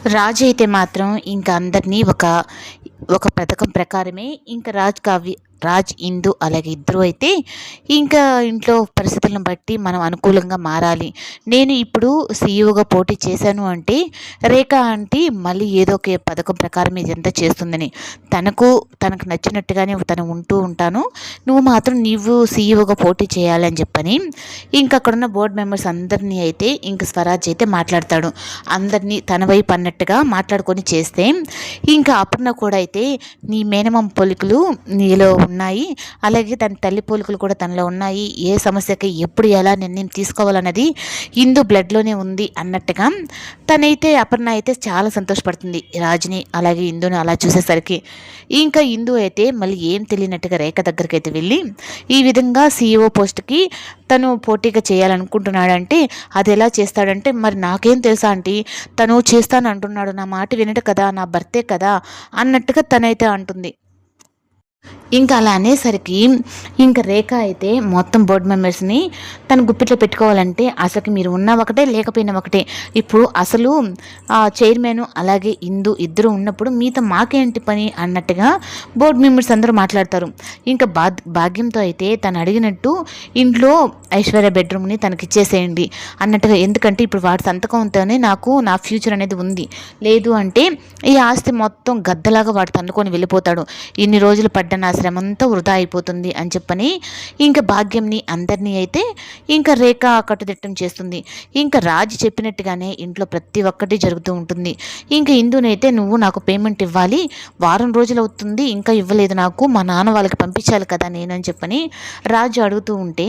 రాజు అయితే మాత్రం ఇంకా అందరినీ ఒక ఒక పథకం ప్రకారమే ఇంకా రాజ్ ఇందు అలాగే ఇద్దరు అయితే ఇంకా ఇంట్లో పరిస్థితులను బట్టి మనం అనుకూలంగా మారాలి. నేను ఇప్పుడు సీఈఓగా పోటీ చేశాను అంటే రేఖ ఆంటీ మళ్ళీ ఏదో ఒక పథకం ప్రకారం ఇదంతా చేస్తుందని, తనకు నచ్చినట్టుగానే తను ఉంటాను, నువ్వు మాత్రం నీవు సీఈఓగా పోటీ చేయాలని చెప్పని ఇంకా అక్కడున్న బోర్డు మెంబర్స్ అందరినీ అయితే ఇంక స్వరాజ్ అయితే మాట్లాడతాడు. అందరినీ తన వైపు అన్నట్టుగా మాట్లాడుకొని చేస్తే ఇంకా అపర్ణ కూడా అయితే నీ మేనమామ పోలికలు నీలో ఉన్నాయి, అలాగే తన తల్లి పోలికలు కూడా తనలో ఉన్నాయి, ఏ సమస్యకి ఎప్పుడు ఎలా నిర్ణయం తీసుకోవాలన్నది ఇందు బ్లడ్లోనే ఉంది అన్నట్టుగా తనైతే అపర్ణ అయితే చాలా సంతోషపడుతుంది రాజుని అలాగే ఇందుని అలా చూసేసరికి. ఇంకా ఇందు అయితే మళ్ళీ ఏం తెలియనట్టుగా రేఖ దగ్గరికి అయితే వెళ్ళి ఈ విధంగా సీఈఓ పోస్ట్కి తను పోటీగా చేయాలనుకుంటున్నాడంటే అది ఎలా చేస్తాడంటే మరి నాకేం తెలుసా ఆంటీ, తను చేస్తాను అంటున్నాడు, నా మాట వినడు కదా, నా భర్తే కదా అన్నట్టుగా తనైతే అంటుంది. ఇంకా అలా అనేసరికి ఇంకా రేఖ అయితే మొత్తం బోర్డు మెంబర్స్ని తన గుప్పిట్లో పెట్టుకోవాలంటే అసలు మీరు ఉన్న ఒకటే లేకపోయినా ఒకటే, ఇప్పుడు అసలు చైర్మన్ అలాగే ఇందు ఇద్దరు ఉన్నప్పుడు మీతో మాకేంటి పని అన్నట్టుగా బోర్డు మెంబర్స్ అందరూ మాట్లాడతారు. ఇంకా భాగ్యంతో అయితే తను అడిగినట్టు ఇంట్లో ఐశ్వర్య బెడ్రూమ్ని తనకి ఇచ్చేసేయండి అన్నట్టుగా, ఎందుకంటే ఇప్పుడు వాటి సంతకంతోనే నాకు నా ఫ్యూచర్ అనేది ఉంది, లేదు అంటే ఈ ఆస్తి మొత్తం గద్దలాగా వాడు తన్నుకొని వెళ్ళిపోతాడు, ఇన్ని రోజులు పడ్డ నా శ్రమంతా వృధా అయిపోతుంది అని చెప్పని ఇంకా భాగ్యంని అందరినీ అయితే ఇంకా రేఖ కట్టుదిట్టం చేస్తుంది. ఇంకా రాజు చెప్పినట్టుగానే ఇంట్లో ప్రతి ఒక్కటి జరుగుతూ ఉంటుంది. ఇంకా ఇందునైతే నువ్వు నాకు పేమెంట్ ఇవ్వాలి, వారం రోజులు అవుతుంది ఇంకా ఇవ్వలేదు నాకు, మా నాన్న వాళ్ళకి పంపించాలి కదా నేను అని చెప్పని రాజు అడుగుతూ ఉంటే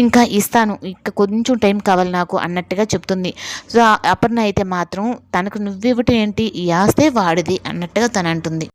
ఇంకా ఇస్తాను, ఇంకా కొంచెం టైం కావాలి నాకు అన్నట్టుగా చెప్తుంది. సో అపర్ణ అయితే మాత్రం తనకు నువ్వివ్వటం ఏంటి, ఈ ఆస్తే వాడిది అన్నట్టుగా తను అంటుంది.